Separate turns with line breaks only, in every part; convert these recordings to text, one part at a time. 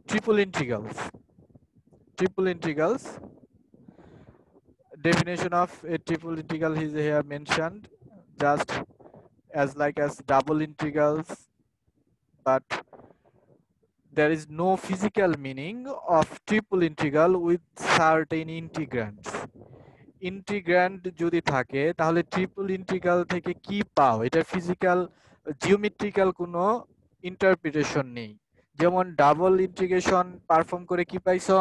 triple integrals. Triple integrals. Definition of a triple integral is here mentioned, just as like as double integrals, but there is no physical meaning of triple integral with certain integrands. Integrand যদি থাকে তাহলে triple integral থেকে কি পাও, এটা physical geometrical কোনো interpretation নেই। যেমন ডাবল ইন্টিগ্রেশন পারফর্ম করে কি পাইছো,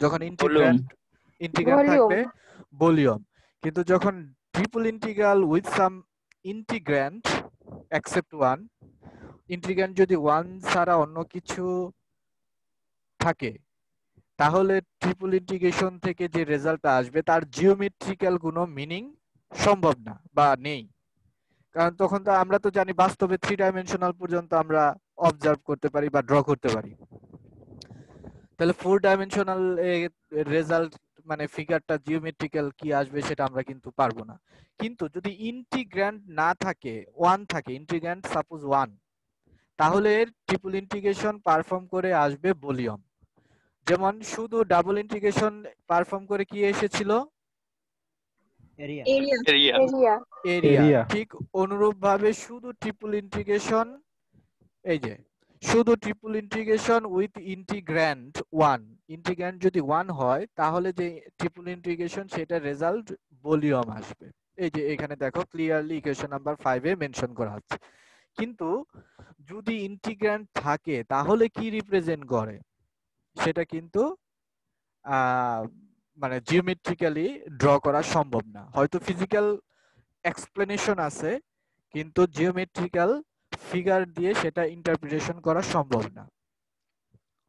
যখন ইন্টিগ্র্যান্ড ইন্টিগ্র্যান্ড থাকবে ভলিউম, কিন্তু যখন triple integral with some integrand except one, integrand যদি ওয়ান ছাড়া অন্য কিছু থাকে তাহলে ট্রিপল ইন্টিগ্রেশন থেকে যে রেজাল্টটা আসবে তার জিওমেট্রিক্যাল কোনো মিনিং সম্ভব না বা নেই। কারণ তখন তো আমরা তো জানি বাস্তবে 3 ডাইমেনশনাল পর্যন্ত আমরা অবজার্ভ করতে পারি বা ড্র করতে পারি, তাহলে 4 ডাইমেনশনাল রেজাল্ট মানে ফিগারটা জিওমেট্রিক্যাল কি আসবে সেটা আমরা কিন্তু পারবো না। কিন্তু যদি ইন্টিগ্র্যান্ড না থাকে, ওয়ান থাকে, ইন্টিগ্র্যান্ড সাপোজ ওয়ান, তাহলে ট্রিপল ইন্টিগ্রেশন পারফর্ম করে আসবে ভলিউম। যেমন শুধু ডাবল ইন্টিগ্রেশন পারফর্ম করে কি এসেছিল, এরিয়া। ঠিক অনুরূপ ভাবে শুধু ট্রিপল ইন্টিগ্রেশন, এই যে শুধু triple integration with integrand one, integrand যদি ওয়ান হয় তাহলে যে ট্রিপল ইন্টিগ্রেশন সেটা রেজাল্ট ভলিউম আসবে। এই যে এখানে দেখো ক্লিয়ারলি ইকুয়েশন নাম্বার 5 এ মেনশন করা আছে। কিন্তু যদি ইন্টিগ্র্যান্ড থাকে তাহলে কি রিপ্রেজেন্ট করে সেটা কিন্তু মানে জিওমেট্রিক্যালি ড্র করা সম্ভব না। হয়তো ফিজিক্যাল এক্সপ্লেনেশন আছে কিন্তু জিওমেট্রিক্যাল ফিগার দিয়ে সেটা ইন্টারপ্রিটেশন করা সম্ভব না।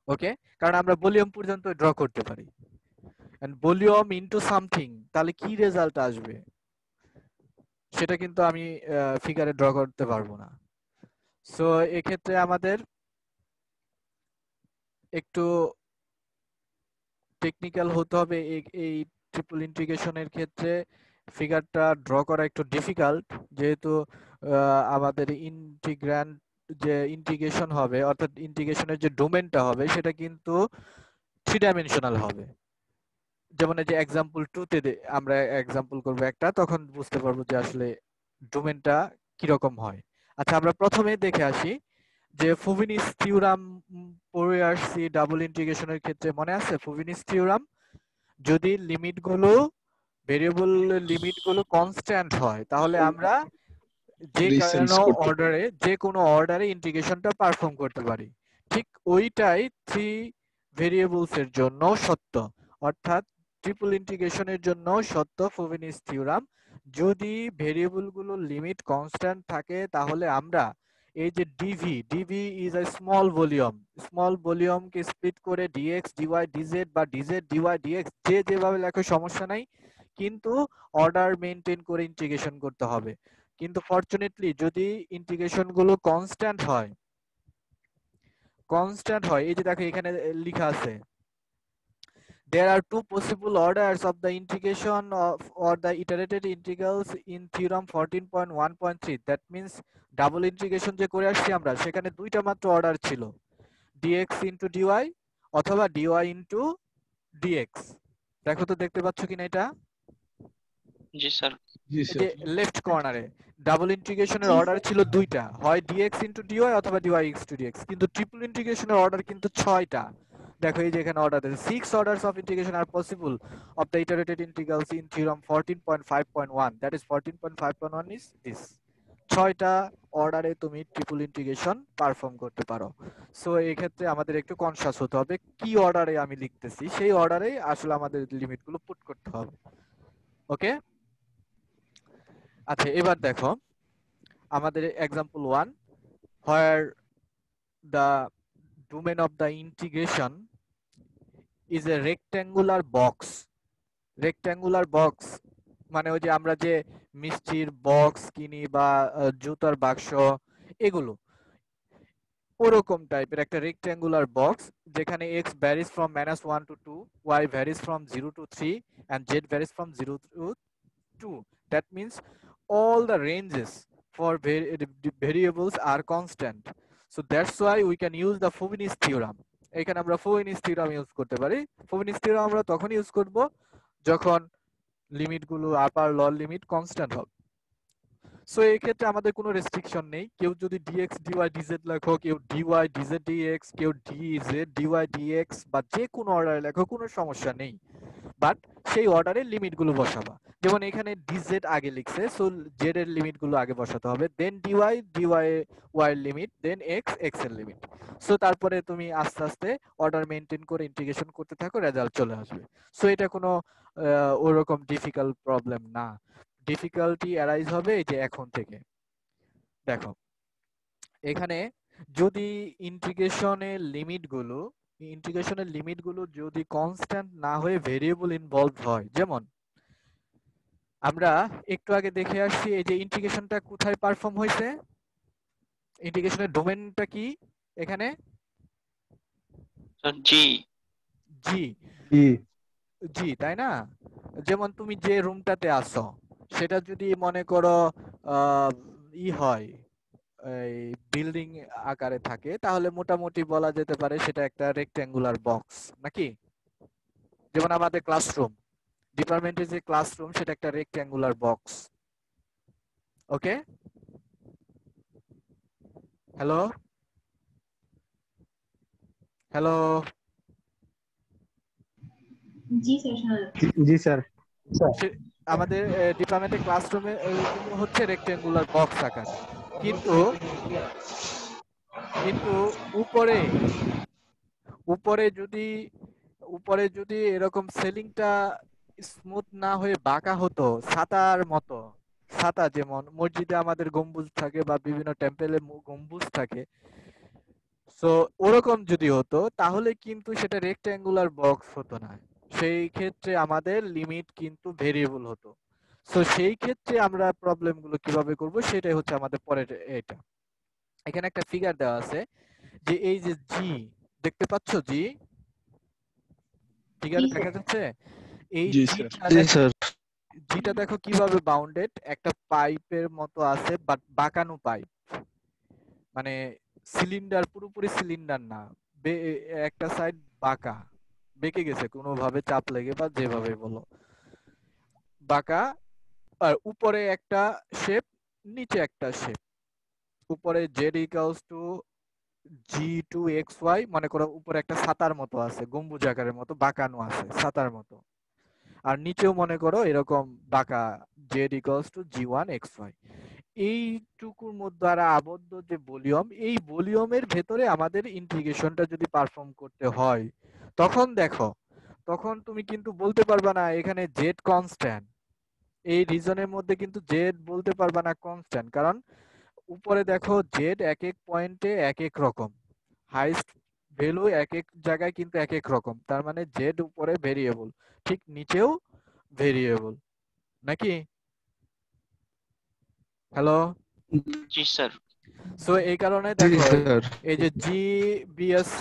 ওকে, কারণ আমরা ভলিউম পর্যন্ত ড্র করতে পারি, এন্ড ভলিউম ইনটু সামথিং, তাহলে কি রেজাল্ট আসবে সেটা কিন্তু আমি ফিগারে ড্র করতে পারবো না। সো এক্ষেত্রে আমাদের একটু টেকনিক্যাল হতে হবে। এই ট্রিপল ইন্টিগ্রেশনের ক্ষেত্রে ফিগারটা ড্র করা একটু ডিফিকাল্ট, যেহেতু আমাদের ইন্টিগ্র্যান্ড যে ইন্টিগ্রেশন হবে অর্থাৎ ইন্টিগ্রেশনের যে ডোমেনটা হবে সেটা কিন্তু 3 ডাইমেনশনাল হবে। যেমন এই যে एग्जांपल 2 তে আমরা एग्जांपल করব একটা, তখন বুঝতে পারবো যে আসলে ডোমেনটা কি রকম হয়। আচ্ছা, আমরা প্রথমে দেখে আসি যে ফুভিনিস থিওরাম পড়ে আসছি ডাবল ইন্টিগ্রেশনের ক্ষেত্রে, মনে আছে ফুভিনিস থিওরাম? যদি লিমিটগুলো ভেরিয়েবল লিমিটগুলো কনস্ট্যান্ট হয় তাহলে আমরা যে কোনো অর্ডারে ইন্টিগ্রেশনটা পারফর্ম করতে পারি। ঠিক ওইটাই 3 ভেরিয়েবলস এর জন্য সত্য, অর্থাৎ ট্রিপল ইন্টিগ্রেশনের জন্য সত্য ফুভিনিস থিওরাম। যদি ভেরিয়েবলগুলো লিমিট কনস্ট্যান্ট থাকে তাহলে আমরা এই যে ডিভি ইজ আ স্মল ভলিউমকে স্প্লিট করে ডিএক্স ডিওয়াই ডিজেড বা ডিজেড ডিওয়াই ডিএক্স যে যেভাবে লেখো সমস্যা নাই, কিন্তু অর্ডার মেইনটেইন করে ইন্টিগ্রেশন করতে হবে। কিন্তু ফরচুনেটলি যদি ইন্টিগ্রেশন গুলো কনস্ট্যান্ট হয়, এই যে দেখো এখানে লেখা আছে there are two possible orders of the integration of or the iterated integrals in theorem 14.1.3, that means double integration যে করে আসছি আমরা সেখানে দুইটা মাত্র অর্ডার ছিল, dx into dy অথবা dy into dx। দেখো তো দেখতে পাচ্ছ কিনা এটা?
জি স্যার।
যে লেফট কর্নারে ডাবল ইন্টিগ্রেশনের অর্ডার ছিল দুইটা, হয় dx into dy অথবা dy into dx, কিন্তু ট্রিপল ইন্টিগ্রেশনের অর্ডার কিন্তু 6টা। দেখো এই যে এখানে অর্ডার আছে 6 orders of integration are possible of the iterated integrals in theorem 14.5.1, that is 14.5.1 is this। 6টা অর্ডারে তুমি ট্রিপল ইন্টিগ্রেশন পারফর্ম করতে পারো। সো এই ক্ষেত্রে আমাদের একটু কনশাস হতে হবে কি অর্ডারে আমি লিখতেছি, সেই অর্ডারেই আসলে আমাদের লিমিটগুলো পুট করতে হবে। ওকে, আচ্ছা এবার দেখো আমাদের example 1 where the domain of the integration is a rectangular box। Rectangular box মানে ওই যে আমরা যে মিষ্টির বক্স কিনি বা জুতার বাক্স এগুলো ওরকম টাইপের একটা রেক্ট্যাঙ্গুলার বক্স যেখানে x varies from -1 to 2, y varies from 0 to 3 and z varies from 0 to 2, that means all the ranges for variables are constant, so that's why we can use the Fubini's theorem। এখানে আমরা Frobenius theorem use করতে পারি। Frobenius theorem আমরা তখন use করব যখন লিমিটগুলো upper lower limit constant হবে। So এই ক্ষেত্রে আমাদের কোনো রেস্ট্রিকশন নেই। কেউ যদি dx dy dz লেখো, কেউ dy dz dx, কেউ dz dy dx বা যে কোনো অর্ডারে লেখো, কোনো সমস্যা নেই। বাট সেই অর্ডারে লিমিটগুলো বসাবা। যেমন এখানে dz আগে লিখছে, সো z এর লিমিটগুলো আগে বসাতে হবে, দেন dy dy y এর লিমিট, দেন x x এর লিমিট। সো তারপরে তুমি আস্তে আস্তে অর্ডার মেনটেন করে ইন্টিগ্রেশন করতে থাকো, রেজাল্ট চলে আসবে। সো এটা কোনো ওরকম ডিফিকাল্ট প্রবলেম না। ডিফিকাল্টি অ্যারাইজ হবে এই যে এখন থেকে। দেখো এখানে যদি ইন্টিগ্রেশনের লিমিটগুলো যদি কনস্ট্যান্ট না হয়ে ভেরিয়েবল ইনভলভ হয়, যেমন আমরা একটু আগে দেখে আসছি এই যে ইন্টিগ্রেশনটা কোথায় পারফর্ম হয়েছে, ইন্টিগ্রেশনের ডোমেনটা কি এখানে,
স্যার জি।
জি
জি
জি তাই না? যেমন তুমি যে রুমটাতে আছো সেটা যদি মনে করো হয়, এই বিল্ডিং আকারে থাকে, তাহলে মোটামুটি বলা যেতে পারে সেটা একটা রেক্ট্যাঙ্গুলার বক্স নাকি? যেমন আমাদের ক্লাসরুম, ডিপার্টমেন্টের যে ক্লাসরুম সেটা একটা রেক্ট্যাঙ্গুলার বক্স। ওকে, হ্যালো হ্যালো
জি স্যার।
জি স্যার।
আমাদের ডিপার্টমেন্টের ক্লাসরুমে গুলো হচ্ছে রেক্ট্যাঙ্গুলার বক্স আকার, কিন্তু কিন্তু উপরে উপরে যদি উপরে যদি এরকম সেলিংটা স্মুথ না হয়ে বাঁকা হতো, ছাতার মতো, ছাতা যেমন মসজিদে আমাদের গম্বুজ থাকে বা বিভিন্ন টেম্পেলে গম্বুজ থাকে, সো ওরকম যদি হতো তাহলে কিন্তু সেটা রেক্ট্যাঙ্গুলার বক্স হতো না। সেই ক্ষেত্রে আমাদের লিমিট কিন্তু ভেরিয়েবল হতো। সো সেই ক্ষেত্রে আমরা প্রবলেমগুলো কিভাবে করব সেটাই হচ্ছে আমাদের পরের এটা। এখানে একটা ফিগার দেওয়া আছে যে এই যে জি, দেখতে পাচ্ছ জি, ফিগারে দেখা যাচ্ছে এই
জি স্যার।
জিটা দেখো, জিটা দেখো কিভাবে বাউন্ডেড, একটা পাইপের মতো আছে বাট বাঁকানো পাইপ, মানে সিলিন্ডার, পুরোপুরি সিলিন্ডার না, একটা সাইড বাঁকা, বেঁকে গেছে কোনোভাবে চাপ লেগে বা যেভাবে বলো, বাঁকা। আর উপরে একটা শেপ, নিচে একটা শেপ। উপরে জেড ইকুয়ালস টু g2xy, মনে করো উপরে একটা ছাতার মতো আছে, গম্বুজ আকারের মতো বাঁকানো আছে ছাতার মতো, আর নিচেও মনে করো এরকম বাঁকা, z=g1xy। এইটুকুর মধ্যে দ্বারা আবদ্ধ যে ভলিউম, এই ভলিউমের ভেতরে আমাদের ইন্টিগ্রেশনটা যদি পারফর্ম করতে হয়, তখন দেখো, তখন তুমি কিন্তু বলতে পারবা না এখানে জেড কনস্ট্যান্ট, এই রিজনের মধ্যে কিন্তু জেড বলতে পারবা না কনস্ট্যান্ট, কারণ উপরে দেখো জেড এক এক পয়েন্টে এক এক রকম, হাইস্ট ভ্যালু এক এক জায়গায় কিন্তু এক এক রকম, তার মানে জেড উপরে ভেরিয়েবল, ঠিক নিচেও ভেরিয়েবল নাকি? হ্যালো,
জি স্যার।
সো এই কারণে
জি
দেখো
স্যার।
এই যে G B S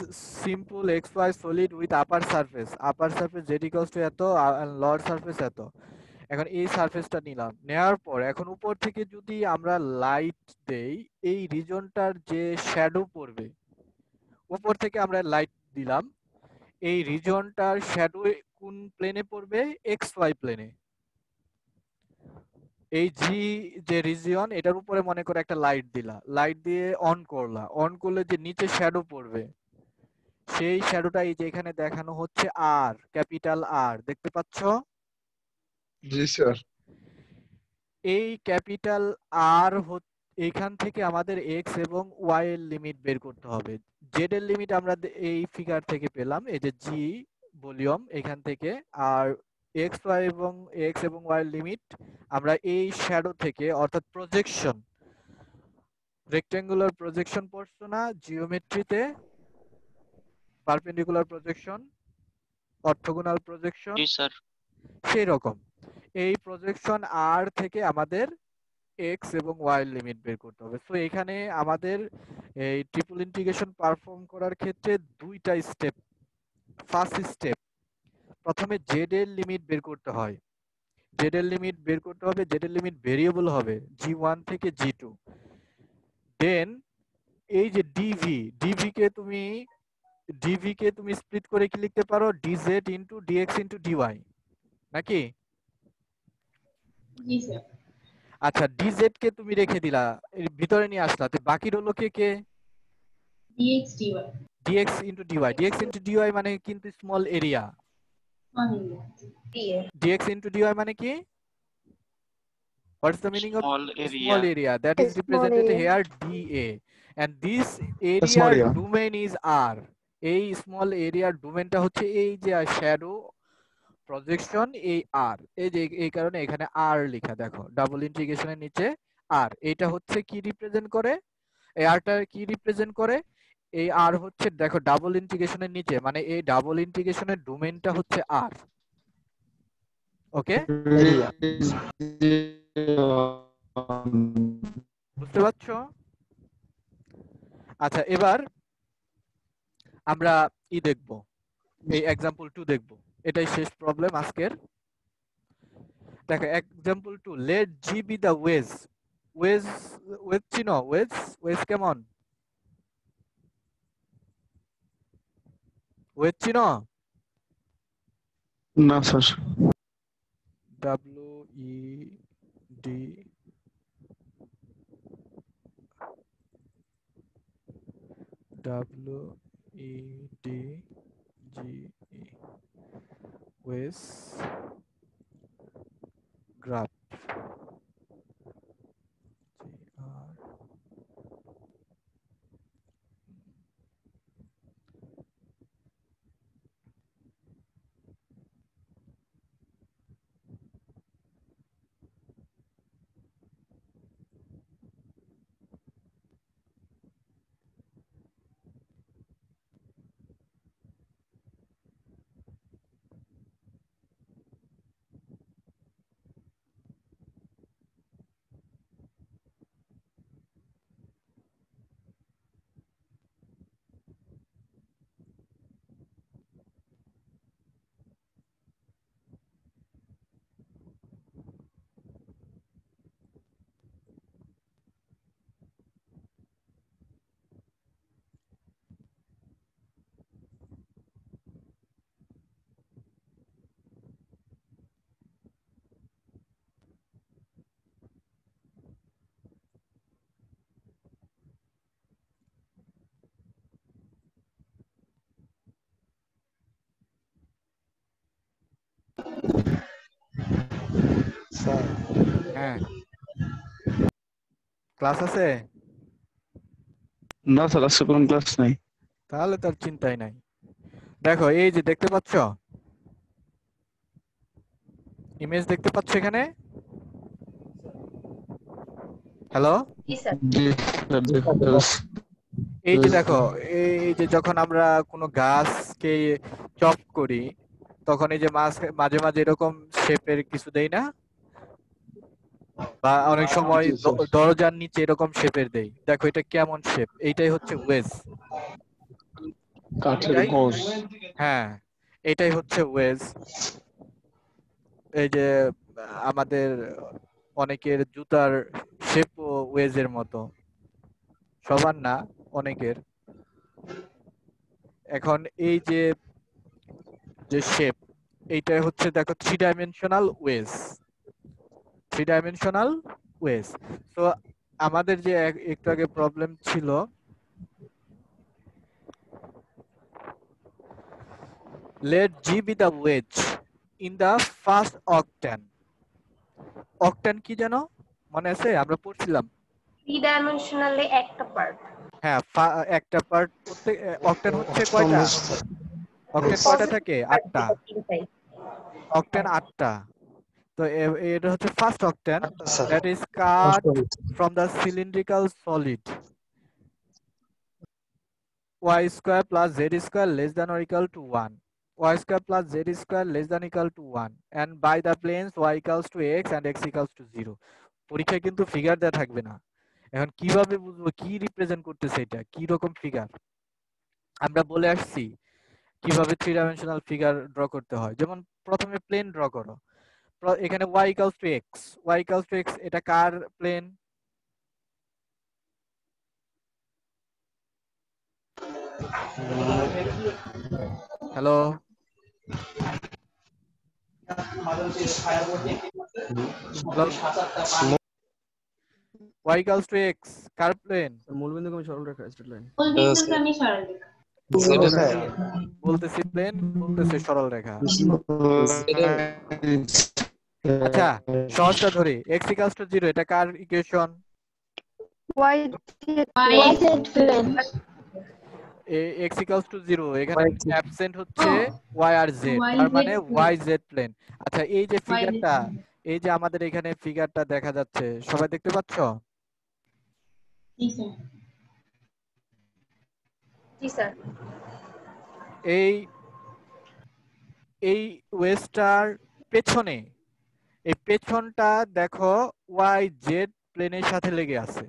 simple x y solid with upper surface z equals to এত, লোয়ার সারফেস এত। এখন এই সারফেসটা নিলাম, নেওয়ার পর এখন উপর থেকে যদি আমরা লাইট দেই, এই রিজনটার যে শ্যাডো পড়বে, উপর থেকে আমরা লাইট দিলাম, এই রিজনটার শ্যাডো কোন প্লেনে পড়বে? এক্স ওয়াই প্লেনে। এই জি যে রিজিয়ন, এটার উপরে মনে করে একটা লাইট দিলা, লাইট দিয়ে অন করলা, অন করলে যে নিচে শ্যাডো পড়বে, সেই শ্যাডোটা এই যে এখানে দেখানো হচ্ছে আর, ক্যাপিটাল আর, দেখতে পাচ্ছ?
জি স্যার।
এই ক্যাপিটাল আর এইখান থেকে আমাদের এক্স এবং ওয়াই এর লিমিট বের করতে হবে। জেড এর লিমিট আমরা এই ফিগার থেকে পেলাম, এই যে জি ভলিউম এখান থেকে, আর এক্স এবং ওয়াই এর লিমিট আমরা এই শ্যাডো থেকে, অর্থাৎ প্রজেকশন, রেক্টেঙ্গুলার প্রজেকশন পড়ছো না জিওমেট্রিতে, পারপেন্ডিকুলার প্রজেকশন, অর্থোগোনাল প্রজেকশন,
জি স্যার।
সেই রকম এই প্রজেকশন আর থেকে আমাদের এক্স এবং ওয়াই এর লিমিট বের করতে হবে। সো এখানে আমাদের এই ট্রিপল ইন্টিগ্রেশন পারফর্ম করার ক্ষেত্রে দুইটা স্টেপ। ফার্স্ট স্টেপ, প্রথমে জেড এর লিমিট বের করতে হয়, জেড এর লিমিট বের করতে হবে, জেড এর লিমিট ভেরিয়েবল হবে জি1 থেকে জি2। দেন এই যে ডিভি, ডিভি কে তুমি ডিভি কে তুমি স্প্লিট করে কি লিখতে পারো, dz into dx into dy, নাকি?
জি স্যার।
আচ্ছা, ডিজেড কে তুমি রেখে দিলা, এর ভিতরে নিয়ে আসলা, তো বাকি রইলো কে কে?
dx dy
dx into dy. Dx into dy মানে কিন্তু স্মল এরিয়া। ডিএক্স ইন্টু ডিওয়াই মানে কি? What's the meaning of
Small
small
area.
area? That is represented here dA, and this area
Small area.
domain is R. এই small এরিয়ার ডোমেনটা হচ্ছে এই যে শ্যাডো প্রজেকশন, এই আর, এই যে এই কারণে এখানে আর লেখা, দেখো ডাবল ইন্টিগ্রেশনের নিচে আর। এটা হচ্ছে কি রিপ্রেজেন্ট করে, এই আরটা কি রিপ্রেজেন্ট করে, এই আর হচ্ছে দেখো ডাবল ইন্টিগ্রেশনের নিচে, মানে এই ডাবল ইন্টিগ্রেশনের ডোমেনটা হচ্ছে আর। ওকে, বুঝতে পারছো? আচ্ছা, এবার আমরা দেখব, এই एग्जांपल 2 দেখব, এটাই শেষ প্রবলেম আজকের। দেখো example 2, let g be the wedge, wedge চিনো, wedge কেমন, wedge চিনো?
না sir.
W E D W E D G E, wedge graph,
sir
হ্যাঁ ক্লাস আছে?
না স্যার, আজকে কোনো ক্লাস নাই।
তাহলে তার চিন্তাই নাই। দেখো এই যে দেখতে পাচ্ছ, ইমেজ দেখতে পাচ্ছ এখানে, হ্যালো,
জি স্যার, দেখতে পাচ্ছি।
এই যে দেখো, এই যে যখন আমরা কোনো গাছকে চপ করি, তখন এই যে মাঝে মাঝে এরকম শেপের কিছু দেই না, বা অনেক সময়
জি স্যার।
দরজার নিচে এরকম শেপের দেই, দেখো এটা কেমন শেপ, এইটাই হচ্ছে ওয়েজ।
কাঠের
এটাই,
ঘোষ।
হ্যাঁ এটাই হচ্ছে ওয়েজ। এই যে আমাদের অনেকের জুতার শেপও ওয়েজের মতো, সবার না, অনেকের। এখন এই যে যে শেপ, এইটাই হচ্ছে দেখো three dimensional wedge, three dimensional wedge. তো আমাদের যে একটু আগে প্রবলেম ছিল, let G be the wedge in the first octane. Octane কি জানো, মনে আছে? আমরা পড়ছিলাম।
থ্রি ডাইমেনশনালে একটা পার্ট।
হ্যাঁ, একটা পার্ট। প্রত্যেক অক্টেন হচ্ছে কয়টা? অক্টেন কয়টা থাকে? 8টা। অক্টেন 8টা। তো এটা হচ্ছে first octane, that is cut from the cylindrical solid y square plus z square less than or equal to 1, y square plus z square less than or equal to 1, and by the planes y equals to x and x equals to 0. পরীক্ষায় কিন্তু figure দেওয়া থাকবে না। এখন কিভাবে বুঝবো কি represent করতেছে, এটা কি রকম ফিগার? আমরা বলে আসছি কিভাবে থ্রি ডাইমেনশনাল ফিগার ড্র করতে হয়। যেমন প্রথমে প্লেন ড্র করো, এখানে y equals to x, y equals to x, এটা কার plane? Hello, hello, y equals to x কার প্লেন?
মূলবিন্দুগামী সরলরেখা স্ট্রেট লাইন।
মূলবিন্দুগামী সরলরেখা।
বলতেছি প্লেন, বলতেছে সরল রেখা। আচ্ছা, সহজটা ধরি, x equals to 0 এটা কার equation?
y
Y plane.
x equals to 0 এখানে অ্যাবসেন্ট হচ্ছে y আর z,
Y
তার
Z
মানে
plane.
y z plane. আচ্ছা, এই যে
Y Z
ফিগারটা,
plane.
এই যে আমাদের এখানে ফিগারটা দেখা যাচ্ছে, সবাই দেখতে পাচ্ছ?
জি স্যার।
জি স্যার।
এই এই ওয়েস্টার পেছনে, এই পেছনটা দেখো y z প্লেনের সাথে লেগে আছে,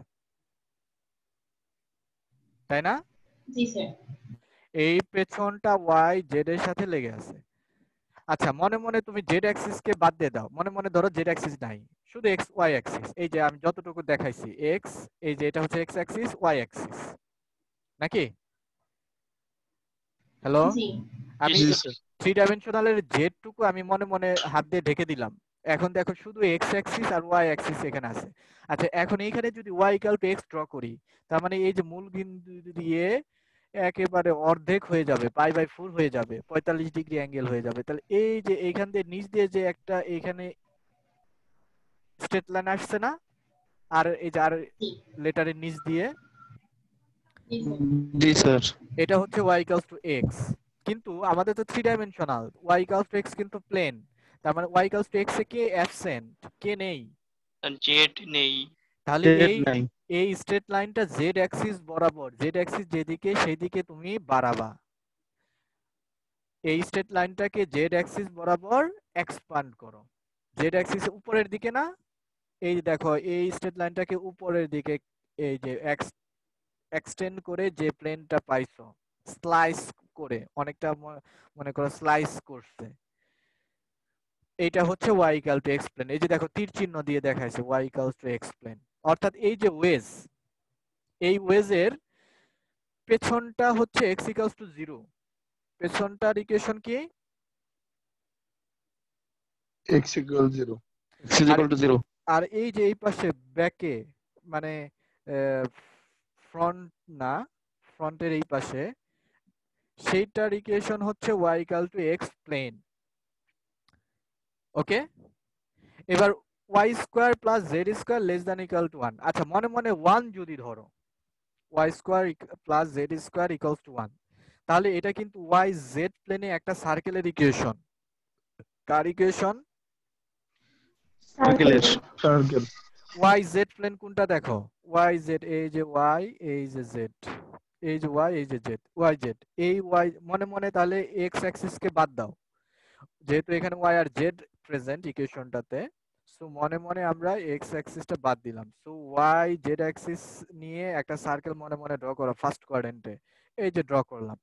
তাই না?
জি স্যার।
এই পেছনটা y z এর সাথে লেগে আছে। আচ্ছা, মনে মনে তুমি জেড অ্যাক্সিস কে বাদ দিয়ে দাও, মনে মনে ধরো জেড অ্যাক্সিস নাই, শুধু এক্স ওয়াই অ্যাক্সিস। এই যে আমি যতটুকু দেখাইছি এক্স, এই যে এটা হচ্ছে এক্স অ্যাক্সিস, ওয়াই অ্যাক্সিস, নাকি? হ্যালো,
জি।
আমি
জি স্যার।
3 ডাইমেনশনালের জেড টুকু আমি মনে মনে হাত দিয়ে ঢেকে দিলাম। এখন দেখো শুধু এক্স অ্যাক্সিস আর ওয়াই অ্যাক্সিস এখানে আছে। আচ্ছা, এখন এইখানে যদি y equal to x draw করি, তার মানে এই যে মূল বিন্দু দিয়ে একেবারে অর্ধেক হয়ে যাবে, পাই/4 হয়ে যাবে, 45 ডিগ্রি অ্যাঙ্গেল হয়ে যাবে। তাহলে এই যে এইখান দিয়ে নিচ দিয়ে যে একটা এইখানে স্ট্রেট লাইন আসছে না, আর এই যে আর
জি।
লেটারের নিচ দিয়ে,
জি স্যার।
জি স্যার।
এটা হচ্ছে y equals to x। কিন্তু আমাদের তো 3 dimensional, y equals to x কিন্তু প্লেন, তার মানে y equals to x এ কে অ্যাবসেন্ট, কে নেই?
জেড নেই।
তাহলে
জেড নাই।
এই স্ট্রেট লাইনটা z অ্যাক্সিস বরাবর, z অ্যাক্সিস যেদিকে সেই দিকে তুমি বাড়াবা। এই স্ট্রেট লাইনটাকে z অ্যাক্সিস বরাবর এক্সপান্ড করো। z অ্যাক্সিস উপরের দিকে না, এই দেখো এই স্ট্রেট লাইনটাকে উপরের দিকে এই যে এক্সটেন্ড করে যে প্লেনটা পাইছো, স্লাইস করে অনেকটা মনে করো স্লাইস করছে, এইটা হচ্ছে y equal to x plane. এই যে দেখো তীর চিহ্ন দিয়ে দেখাইছে y equal to x plane. অর্থাৎ এই যে ওয়েজ, এই ওয়েজের পেছনটা হচ্ছে x ইকুয়াল টু 0। পেছনটার ইকুয়েশন কি?
x equal 0.
x is equal to 0.
আর এই যে এই পাশে ব্যাকে, মানে ফ্রন্ট না, ফ্রন্টের এই পাশে, সেইটার ইকুয়েশন হচ্ছে y equal to x plane. Okay, এবার y square plus z square less than equal to 1। আচ্ছা, মনে মনে 1 যদি ধরো, y square plus z square equals to 1, তাহলে এটা কিন্তু y z প্লেনে একটা সার্কেলের ইকুয়েশন। কার ইকুয়েশন?
সার্কেলের।
Circle.
y z প্লেন কোনটা দেখো, y z, এই যে y, এই যে z, এই যে y, এই যে z, y z, এই y মনে মনে তাহলে x অ্যাক্সিস কে বাদ দাও, যেহেতু এখানে y আর z প্রেজেন্ট ইকুয়েশনটাতে, সো মনে মনে আমরা x অ্যাক্সিসটা বাদ দিলাম। সো y z অ্যাক্সিস নিয়ে একটা সার্কেল মনে মনে ড্র করো ফার্স্ট কোয়াড্রেন্টে, এই যে ড্র করলাম।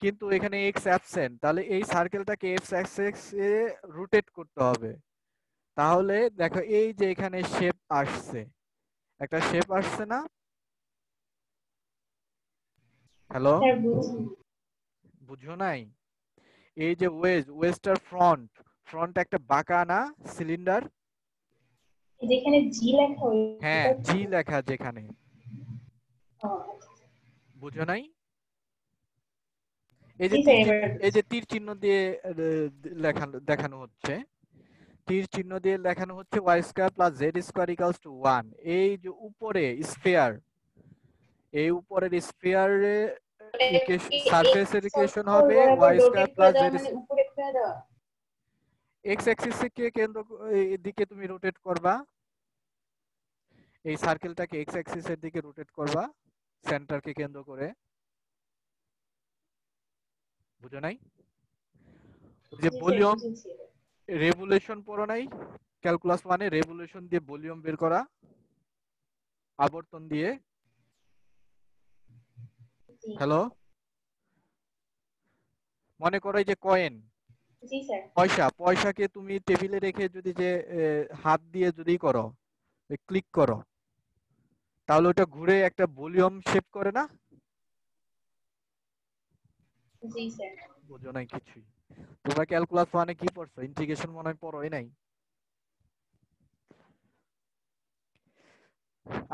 কিন্তু এখানে x অ্যাবসেন্ট, তাহলে এই সার্কেলটাকে x অ্যাক্সিস এ রোটেট করতে হবে। তাহলে দেখো এই যে এখানে শেপ আসছে, একটা শেপ আসছে না? হ্যালো,
স্যার বুঝি।
বুঝো নাই? এই যে ওয়েস্টার ফ্রন্ট, ফ্রন্ট একটা বাঁকা না সিলিন্ডার?
যেখানে জি লেখা
হ্যাঁ, জি লেখা যেখানে,
ও,
বুঝো নাই? এই যে
জি স্যার এবার
এই যে তীর চিহ্ন দিয়ে দেখানো হচ্ছে, তীর চিহ্ন দিয়ে দেখানো হচ্ছে y square plus z square equals to 1। এই যে উপরে স্ফিয়ার, এই উপরের স্ফিয়ারে সারফেসের ইকুয়েশন হবে y স্কয়ার প্লাস z।
মানে উপরে করে দেওয়া।
x অ্যাক্সিস কে কেন্দ্র দিকে তুমি রোটেট করবা, এই সার্কেলটাকে x অ্যাক্সিস এর দিকে রোটেট করবা সেন্টারকে কেন্দ্র করে। বুঝো নাই? ওই যে
জি স্যার
ভলিউম
বুঝেছি।
রেভুলেশন পড়ো নাই ক্যালকুলাস 1 এ? রেভুলেশন দিয়ে ভলিউম বের করা, আবর্তন দিয়ে।
জি।
হ্যালো, মনে করো এই যে কয়েন,
জি স্যার।
পয়সাকে তুমি টেবিলে রেখে যদি যে হাত দিয়ে যদি করো, ক্লিক করো, তাহলে ওটা ঘুরে একটা ভলিউম শেপ করে না?
জি স্যার।
বুঝো নাই কিছুই। তোমরা ক্যালকুলাস 1 কি পড়ছো? ইন্টিগ্রেশন মনে হয় পড়োই নাই।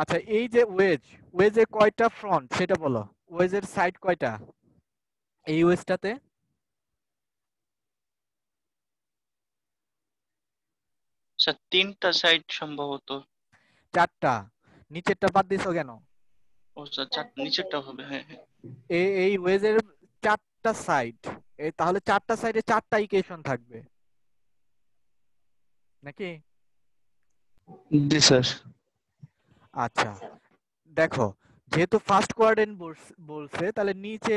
আচ্ছা, এই যে ওয়েজে কয়টা ফ্রন্ট সেটা বলো। ওয়েজের সাইড কয়টা এই ওয়েজটাতে?
স্যার 3টা সাইড সম্ভবত।
4টা। নিচেরটা বাদ দিছো কেন?
ও স্যার নিচেরটা হবে, হ্যাঁ হ্যাঁ।
এই ওয়েজের 4টা সাইড, তাহলে 4টা সাইডে 4টা ইকুয়েশন থাকবে নাকি?
জি স্যার।
আচ্ছা, দেখো, যেহেতু ফার্স্ট কোয়াড্রেন্ট বলছে তাহলে নিচে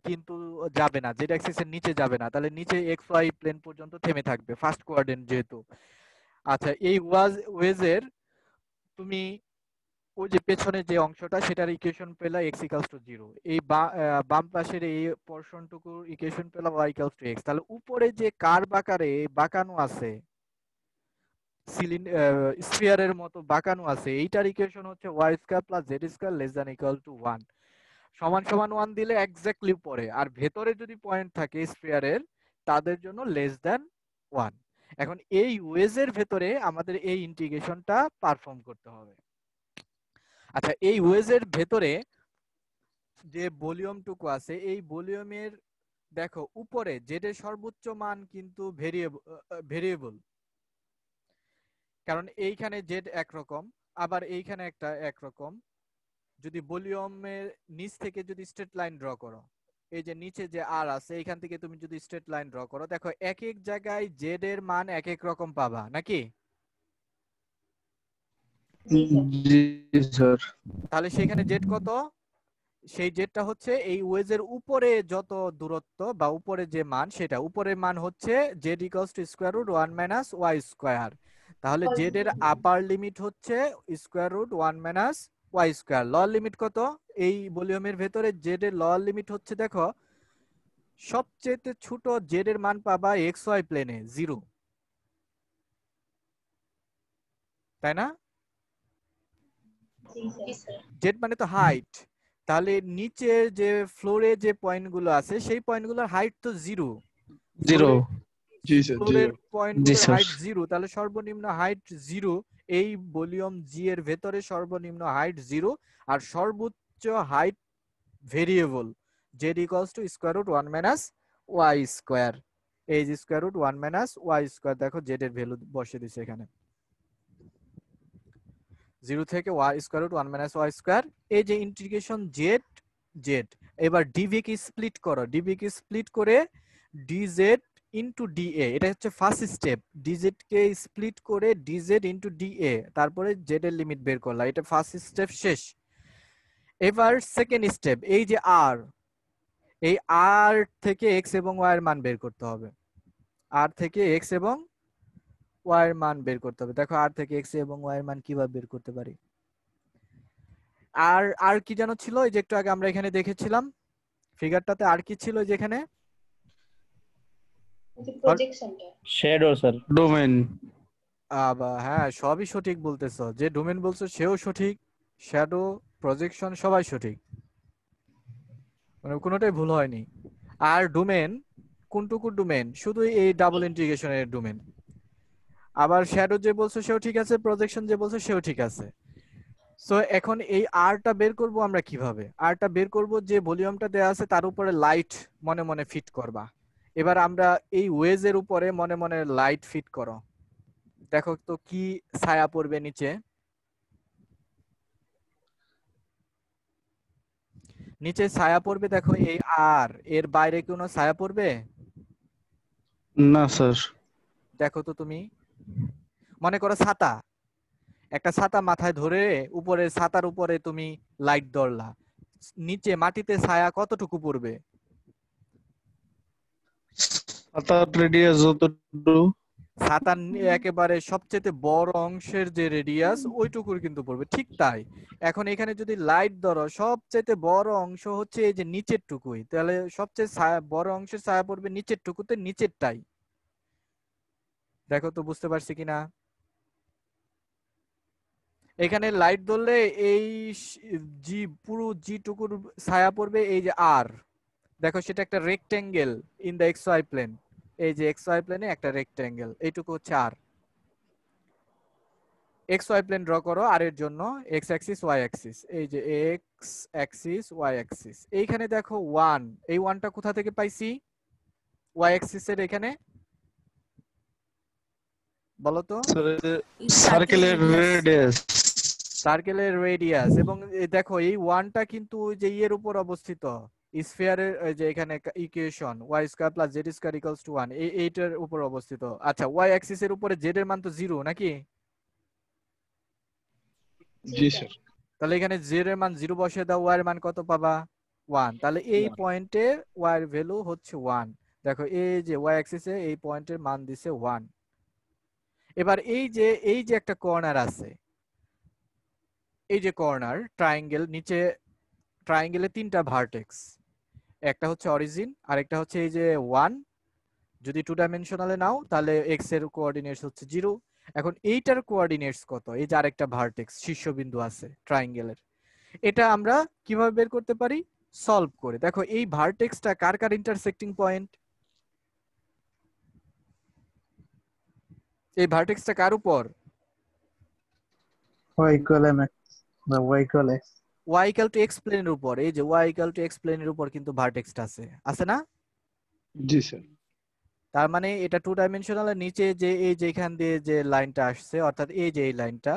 কিন্তু যাবে না, জেড অ্যাক্সিসের নিচে যাবে না, তাহলে নিচে এক্স ওয়াই প্লেন পর্যন্ত থেমে থাকবে ফার্স্ট কোয়াড্রেন্ট যেহেতু। আচ্ছা, এই ওয়েজের তুমি ওই যে পেছনে যে অংশটা সেটার ইকুয়েশন পেলা x ইকুয়ালস টু 0, এই বাম পাশের এই পোরশনটুকুর ইকুয়েশন পেলা y ইকুয়ালস টু x। তাহলে উপরে যে কার্ভ আকারে বাঁকানো আছে, স্ফিয়ারের মতো বাঁকানো আছে, এইটার ইকুয়েশন হচ্ছে y square plus Z square less than equal to 1 সমান সমান 1 দিলে এক্স্যাক্টলি পড়ে। আর ভেতরে যদি পয়েন্ট থাকে স্ফিয়ারের তাদের জন্য লেস দ্যান 1। এখন এই ওয়েজের ভেতরে আমাদের এই ইন্টিগ্রেশনটা পারফর্ম করতে হবে। আচ্ছা, এই ওয়েজের ভেতরে যে ভলিউমটুকু আছে, এই ভলিউমের দেখো উপরে জেড এর সর্বোচ্চ মান কিন্তু ভেরিয়েবল, কারণ এইখানে জেড একরকম, আবার এইখানে একটা একরকম। যদি ভলিউমের নিচ থেকে যদি স্ট্রেট লাইন ড্র করো, এই যে নিচে যে আর আছে এইখান থেকে তুমি যদি স্ট্রেট লাইন ড্র করো, দেখো এক এক জায়গায় জেড এর মান এক এক রকম পাবা নাকি?
জি স্যার।
জি স্যার।
তাহলে সেখানে জেড কত? সেই জেডটা হচ্ছে এই ওয়েজের উপরে যত দূরত্ব বা উপরে যে মান, সেটা উপরের মান হচ্ছে z equals to square root 1 minus y square. তাহলে জেড এর আপার লিমিট হচ্ছে square root 1 minus y square. Lower limit কত? এই ভলিউমের ভেতরে জেড এর লোয়ার লিমিট হচ্ছে, দেখো, সবচেয়ে ছোট জেড এর মান পাবা এক্স ওয়াই প্লেনে 0, তাই না?
জি স্যার।
জেড মানে তো হাইট। তাহলে নিচের যে ফ্লোরে যে পয়েন্টগুলো আছে সেই পয়েন্টগুলোর হাইট তো 0।
0।
জি স্যার,
ফ্লোরের
0।
পয়েন্টগুলোর
স্যার।
হাইট 0, তাহলে সর্বনিম্ন হাইট 0। এই ভলিউম জি এর ভেতরে সর্বনিম্ন হাইট 0 আর সর্বোচ্চ height variable z equals to square root 1 minus y square. এই যে square root 1 minus y square, দেখো জেড এর ভ্যালু বসিয়ে দিয়েছে এখানে, 0 থেকে y square root 1 minus y square. এই যে ইন্টিগ্রেশন জেড জেড, এবার ডিভি কে স্প্লিট করো, ডিভি কে স্প্লিট করে ডিজেড ইনটু ডিএ, এটা হচ্ছে ফার্স্ট স্টেপ। ডিজেড কে স্প্লিট করে ডিজেড ইনটু ডিএ, তারপরে জেড এর লিমিট বের করলা, এটা ফার্স্ট স্টেপ শেষ। এবার সেকেন্ড স্টেপ, এই যে আর, এই আর থেকে এক্স এবং ওয়াই এর মান বের করতে হবে। আর থেকে এক্স এবং ওয়াই এর মান বের করতে হবে। দেখো আর থেকে এক্স এবং ওয়াই এর মান কিভাবে বের করতে পারি। আর আর কি যেন ছিল, এই যে একটু আগে আমরা এখানে দেখেছিলাম ফিগারটাতে, আর কি ছিল যেখানে?
প্রজেকশনটা।
Shadow sir.
ডোমেন।
হ্যাঁ, সবই সঠিক বলতেছো, যে ডোমেন বলছো সেও সঠিক, শ্যাডো, প্রজেকশন সবাই সঠিক, মানে কোনোটাই ভুল হয়নি। আর ডোমেন কোনটুকু ডোমেন? শুধু এই ডাবল ইন্টিগ্রেশনের ডোমেন। আবার শ্যাডো যে বলছো সেও ঠিক আছে, প্রজেকশন যে বলছো সেও ঠিক আছে। সো এখন এই আরটা বের করব আমরা কিভাবে? আরটা বের করব, যে ভলিউমটা দেয়া আছে তার উপরে লাইট মনে মনে ফিট করবা। এবার আমরা এই ওয়েজের উপরে মনে মনে লাইট ফিট করো, দেখো তো কি ছায়া পড়বে নিচে। নিচে ছায়া পড়বে, দেখো এই আর এর বাইরে কোনো ছায়া পড়বে?
না স্যার।
দেখো তো তুমি, মনে করো ছাতা, একটা ছাতা মাথায় ধরে উপরে ছাতার উপরে তুমি লাইট ধরলা, নিচে মাটিতে ছায়া কতটুকু পড়বে?
7 রেডিয়াস যতটুকু।
ছাতার একেবারে সবচেয়ে বড় অংশের যে রেডিয়াস ওইটুকুর কিন্তু পড়বে, ঠিক তাই। এখন এখানে যদি লাইট ধরো, সবচেয়ে বড় অংশ হচ্ছে এই যে নিচের টুকুই, তাহলে সবচেয়ে বড় অংশের ছায়া পড়বে নিচের টুকুতে, নিচেরটাই। দেখো তো বুঝতে পারছি কিনা। এখানে লাইট ধরলে এই জি পুরো জি টুকুর ছায়া পড়বে এই যে আর, দেখো সেটা একটা rectangle in the x y plane. এই যে এক্স ওয়াই প্লেনে একটা রেক্টেঙ্গেল, এইটুকু হচ্ছে R. X y plane draw করো আর এর জন্য, এক্স অ্যাক্সিস ওয়াই অ্যাক্সিস, এই যে এক্স অ্যাক্সিস ওয়াই অ্যাক্সিস। এইখানে দেখো 1, এই 1টা কোথা থেকে পাইছি? ওয়াই অ্যাক্সিসের এখানে বলো তো।
সার্কেলের রেডিয়াস।
সার্কেলের রেডিয়াস। এবং দেখো এই 1টা কিন্তু যে এর উপর অবস্থিত, স্ফিয়ারের যে এখানে equation y square plus z square equals to 1, এইটার উপর অবস্থিত। আচ্ছা, y অ্যাক্সিস এর উপরে z এর মান তো 0 নাকি?
জি স্যার।
তাহলে এখানে z এর মান 0 বসিয়ে দাও, y এর মান কত পাবা? 1। তাহলে এই পয়েন্টে y এর ভ্যালু হচ্ছে 1। দেখো এই যে y অ্যাক্সিসে এই পয়েন্টের মান দিছে 1। এবার এই যে একটা কর্নার আছে, এই যে কর্নার ট্রায়াঙ্গেল, নিচে ট্রায়াঙ্গেলে 3টা ভার্টেক্স, একটা হচ্ছে অরিজিন, আরেকটা হচ্ছে এই যে 1। যদি 2 ডাইমেনশনালে নাও তাহলে x এর কোঅর্ডিনেটস হচ্ছে 0। এখন এইটার কোঅর্ডিনেটস কত? এই যে আরেকটা ভার্টেক্স শীর্ষবিন্দু আছে ট্রায়াঙ্গেলের, এটা আমরা কিভাবে বের করতে পারি? সলভ করে। দেখো এই ভার্টেক্সটা কার কার ইন্টারসেক্টিং পয়েন্ট? এই ভার্টেক্সটা কার উপর?
y equal mx বা y equal x।
y equal to x প্লেনের উপর, এই যে y ইকুয়াল টু x প্লেনের উপর কিন্তু ভার্টেক্সটা আছে না?
জি স্যার।
তার মানে এটা 2 ডাইমেনশনালের নিচে যে এই যে এখান দিয়ে যে লাইনটা আসছে, অর্থাৎ এই যে এই লাইনটা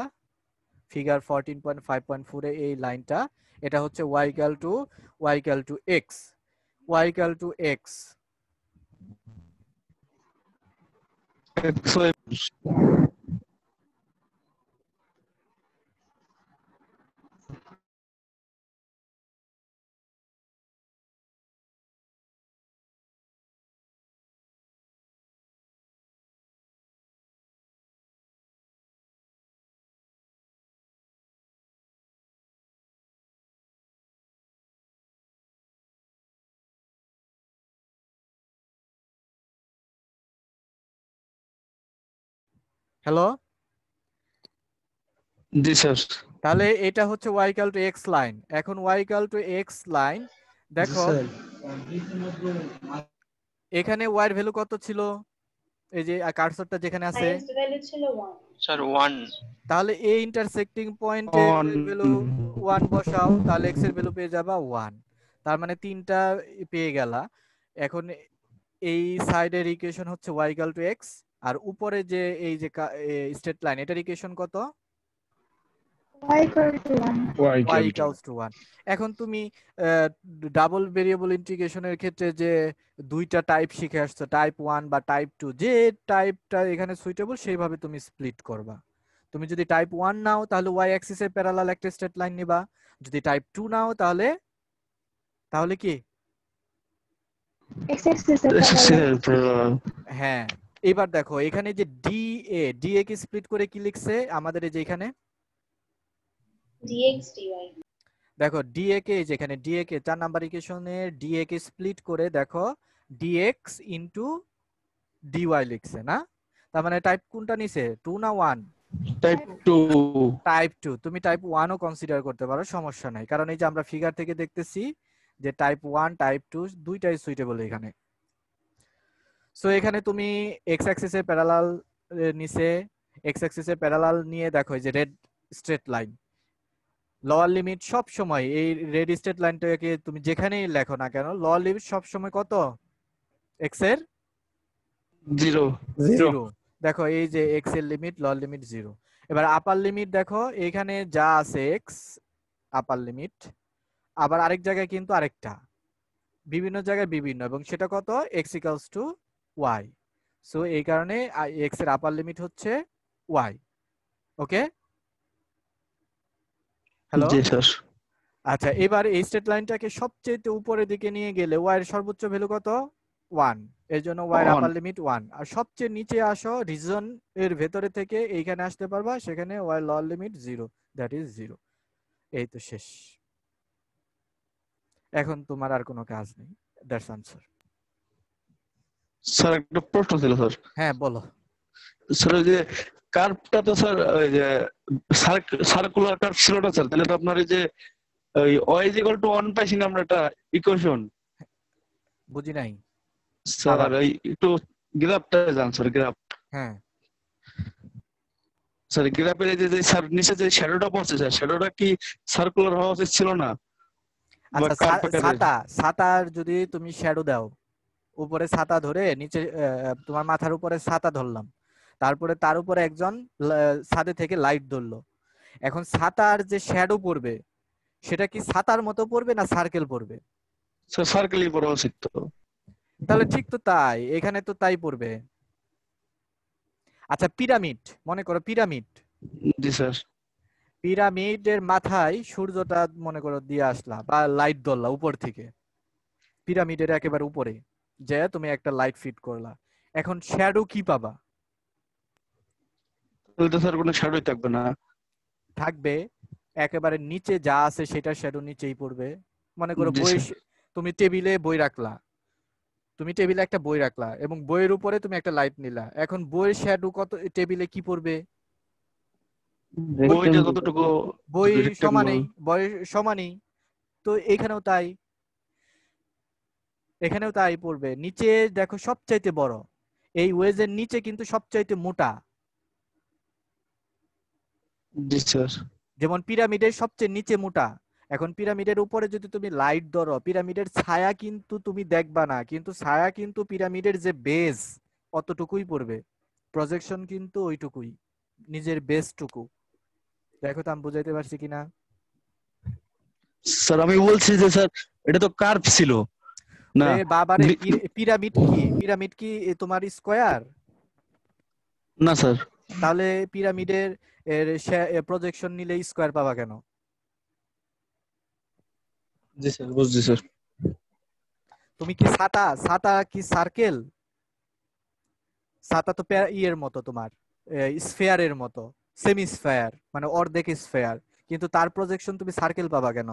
ফিগার 14.5.4 এ এই লাইনটা, এটা হচ্ছে y equal to x, y equal to x। Hello,
জি স্যার।
তাহলে এটা হচ্ছে y equal to x line. এখন y equal to x line, দেখো এখানে y এর ভ্যালু কত ছিল? এই যে কার্সরটা যেখানে আছে,
হাইয়েস্ট ভ্যালু ছিল 1।
স্যার 1।
তাহলে এই ইন্টারসেক্টিং পয়েন্টে ভ্যালু 1 বসাও, তাহলে x এর ভ্যালু পেয়ে যাবা 1। তার মানে 3টা পেয়ে গেলা। এখন এই সাইডের ইকুয়েশন হচ্ছে y ইকুয়াল টু x, আর উপরে যে এই যে স্ট্রেট লাইন, এটার ইকুয়েশন কত?
y equal to 1.
y equals to 1। এখন তুমি ডাবল ভেরিয়েবল ইন্টিগ্রেশনের ক্ষেত্রে যে দুইটা টাইপ শিখে আসছো, টাইপ 1 বা টাইপ 2, যে টাইপটা এখানে সুইটেবল সেইভাবে তুমি স্প্লিট করবা। তুমি যদি টাইপ 1 নাও তাহলে y অ্যাক্সিসে প্যারালাল একটা স্ট্রেট লাইন নিবা, যদি টাইপ 2 নাও তাহলে কি?
x axis এর parallel.
হ্যাঁ, এবার দেখো এখানে যে DA কে স্প্লিট করে কি লিখছে আমাদের? এই যে এখানে
dx dy।
দেখো DA কে, যেখানে DA কে 4 নাম্বার ইকুয়েশনে DA কে স্প্লিট করে দেখো dx ইনটু dy লিখছে না? তার মানে টাইপ কোনটা নিছে? 2 না 1?
টাইপ 2।
টাইপ 2। তুমি টাইপ 1 ও কনসিডার করতে পারো, সমস্যা নাই, কারণ এই যে আমরা ফিগার থেকে দেখতেছি যে টাইপ 1 টাইপ 2 দুইটাই সুইটেবল এখানে। সো এখানে তুমি এক্স অ্যাক্সিসে প্যারালাল নিচে, এক্স অ্যাক্সিসে প্যারালাল নিয়ে দেখো এই যে red straight line, lower limit সব সময় এই রেড স্ট্রেট লাইনটাকে তুমি যেখানেই লেখো না কেন, লোয়ার লিমিট সব সময় কত? এক্স এর 0। দেখো এই যে এক্স এর লিমিট, লোয়ার লিমিট 0। এবার আপার লিমিট দেখো, এখানে যা আছে এক্স আপার লিমিট, আবার আরেক জায়গায় কিন্তু আরেকটা, বিভিন্ন জায়গায় বিভিন্ন, এবং সেটা কত? X equals to y. So এই কারণে এক্স এর আপার লিমিট হচ্ছে ওয়াই। Okay, hello.
জি স্যার।
আচ্ছা, এবার এই স্ট্রেট লাইনটাকে সবচেয়ে উপরের দিকে নিয়ে গেলে ওয়াই এর সর্বোচ্চ ভ্যালু কত? 1। এর জন্য ওয়াই এর আপার লিমিট 1। আর সবচেয়ে নিচে আসো, রিজন এর ভেতরে থেকে এইখানে আসতে পারবা, সেখানে ওয়াই এর লোয়ার লিমিট 0, দ্যাট ইজ 0। এই তো শেষ। এখন তোমার আর কোনো কাজ নেই, দ্যাটস আনসার।
স্যার একটা প্রশ্ন ছিল স্যার।
হ্যাঁ বলো।
স্যার ওই যে কার্ভটা তো স্যার ওই যে সার্কুলার কার্ভ ছিল না স্যার, তাহলে তো আপনার এই যে ওই y ইকুয়াল টু 1 পাইছি না আমরা একটা ইকুয়েশন,
বুঝি নাই।
স্যার
আবার
এই একটু গ্রাফটা জান স্যার, গ্রাফ।
হ্যাঁ,
স্যার গ্রাফের এই যে স্যার নিচে যে শ্যাডোটা পড়ছে স্যার, শ্যাডোটা কি সার্কুলার হওয়া উচিত ছিল না, বা
আচ্ছা
কার্ভ আকারের?
ছাতার যদি তুমি শ্যাডো দাও, উপরে ছাতা ধরে নিচে তোমার মাথার উপরে ছাতা ধরলাম, তারপরে তার উপরে একজন ছাদে থেকে লাইট ধরলো, এখন ছাতার যে শ্যাডো পড়বে সেটা কি ছাতার মতো পড়বে না সার্কেল পড়বে?
স্যার সার্কেলই পড়া উচিত তো।
তাহলে ঠিক তো তাই, এখানে তো তাই পড়বে। আচ্ছা পিরামিড, মনে করো পিরামিড,
জি স্যার।
পিরামিডের মাথায় সূর্যটা মনে করো দিয়ে আসলা বা লাইট ধরলা উপর থেকে, পিরামিডের একেবারে উপরে যে তুমি একটা লাইট ফিট করলা, এখন শ্যাডো কি পাবা?
তাহলে তো স্যার কোনো শ্যাডোই থাকবে না।
থাকবে, একেবারে নিচে যা আছে সেটা শ্যাডো নিচেই পড়বে। মনে করো
জি
বই,
স্যার।
তুমি টেবিলে বই রাখলা, তুমি টেবিলে একটা বই রাখলা এবং বইয়ের উপরে তুমি একটা লাইট নিলা, এখন বইয়ের শ্যাডো কত টেবিলে কি পড়বে?
বইটা যতটুকু
বই
rectangle।
সমানেই, বই সমানেই, তো এখানেও তাই, এখানেও তাই পড়বে। নিচে দেখো সবচাইতে বড়, এই ওয়েজের নিচে কিন্তু সবচাইতে মোটা,
জি স্যার।
যেমন পিরামিডের সবচেয়ে নিচে মোটা। এখন পিরামিডের উপরে যদি তুমি লাইট ধরো, পিরামিডের ছায়া কিন্তু তুমি দেখবা না, কিন্তু ছায়া কিন্তু পিরামিডের যে বেস অতটুকুই পড়বে, প্রজেকশন কিন্তু ওইটুকুই, নিজের বেসটুকু। দেখো তো আমি বুঝাইতে পারছি কিনা?
স্যার আমি বলছি যে স্যার এটা তো কার্ভ ছিল না।
ওরে বাবারে, পিরামিড কি, পিরামিড কি তোমার স্কয়ার?
না স্যার।
তাহলে পিরামিডের প্রজেকশন নিলে স্কয়ার পাবা কেন?
জি স্যার বুঝছি স্যার।
তুমি কি ছাতা কি সার্কেল? ছাতা তো ইয়ের মতো, তোমার স্ফেয়ারের মতো, সেমি স্ফেয়ার মানে অর্ধেক স্ফেয়ার, কিন্তু তার প্রজেকশন তুমি সার্কেল পাবা কেন?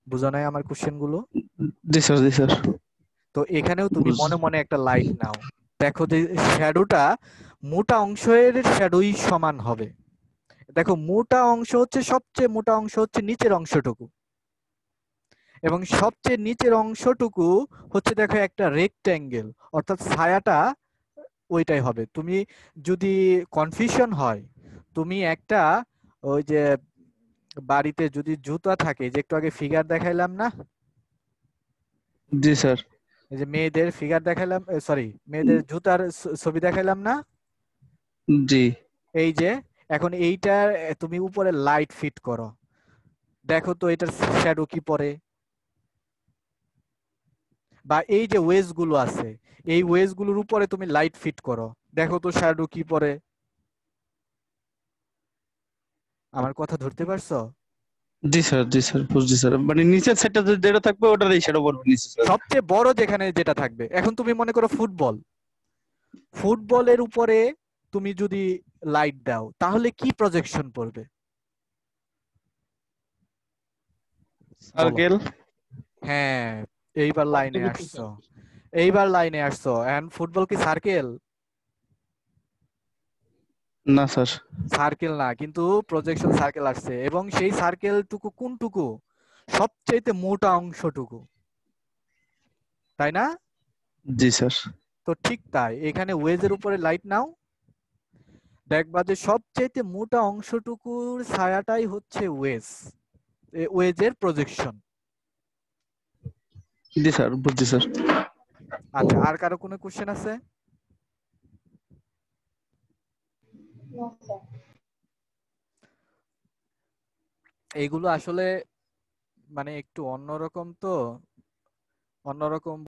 বুঝো নাই আমার কোশ্চেন গুলো?
জি স্যার। জি স্যার।
তো এখানেও তুমি মনে মনে একটা লাইট নাও, দেখো যে শ্যাডোটা মোটা অংশের শ্যাডোই সমান হবে। দেখো মোটা অংশ হচ্ছে, সবচেয়ে মোটা অংশ হচ্ছে নিচের অংশটুকু, এবং সবচেয়ে নিচের অংশটুকু হচ্ছে দেখো একটা রেক্ট্যাঙ্গেল, অর্থাৎ ছায়াটা ওইটাই হবে। তুমি যদি কনফিউশন হয়, তুমি একটা ওই যে বাড়িতে যদি জুতা থাকে, যে একটু আগে ফিগার দেখাইলাম না,
জি স্যার।
এই যে মেয়েদের ফিগার দেখাইলাম, সরি মেয়েদের জুতার ছবি দেখাইলাম না,
জি।
এই যে এখন এইটার তুমি উপরে লাইট ফিট করো, দেখো তো এটার শ্যাডো কি পড়ে? বা এই যে ওয়েজ গুলো আছে, এই ওয়েজ গুলোর উপরে তুমি লাইট ফিট করো, দেখো তো শ্যাডো কি পড়ে? আমার কথা ধরতে পারছো?
জি স্যার। জি স্যার বুঝছি স্যার, মানে নিচের সাইডটা যেটা থাকবে ওটারই শ্যাডো পড়বে নিচে স্যার।
সবচেয়ে বড় যেখানে যেটা থাকবে, এখন তুমি মনে করো ফুটবল, ফুটবলের উপরে তুমি যদি লাইট দাও তাহলে কি প্রজেকশন পড়বে?
সার্কেল।
হ্যাঁ, এইবার লাইনে আসছো, এইবার লাইনে আসছো। এন্ড ফুটবল কি সার্কেল?
না স্যার।
সার্কেল না, কিন্তু প্রজেকশন সার্কেল আসছে, এবং সেই সার্কেলটুকু কোনটুকু? সবচেয়ে মোটা অংশটুকু, তাই না?
জি স্যার।
তো ঠিক তাই, এখানে ওয়েজের উপরে লাইট নাও, দেখবা যে সবচেয়ে মোটা অংশটুকুর ছায়াটাই হচ্ছে ওয়েজ, ওয়েজের প্রজেকশন।
জি স্যার বুঝছি স্যার।
আচ্ছা, আর কারো কোনো কোশ্চেন আছে?
No, sir.
এইগুলো আসলে মানে একটু অন্যরকম, তো অন্যরকম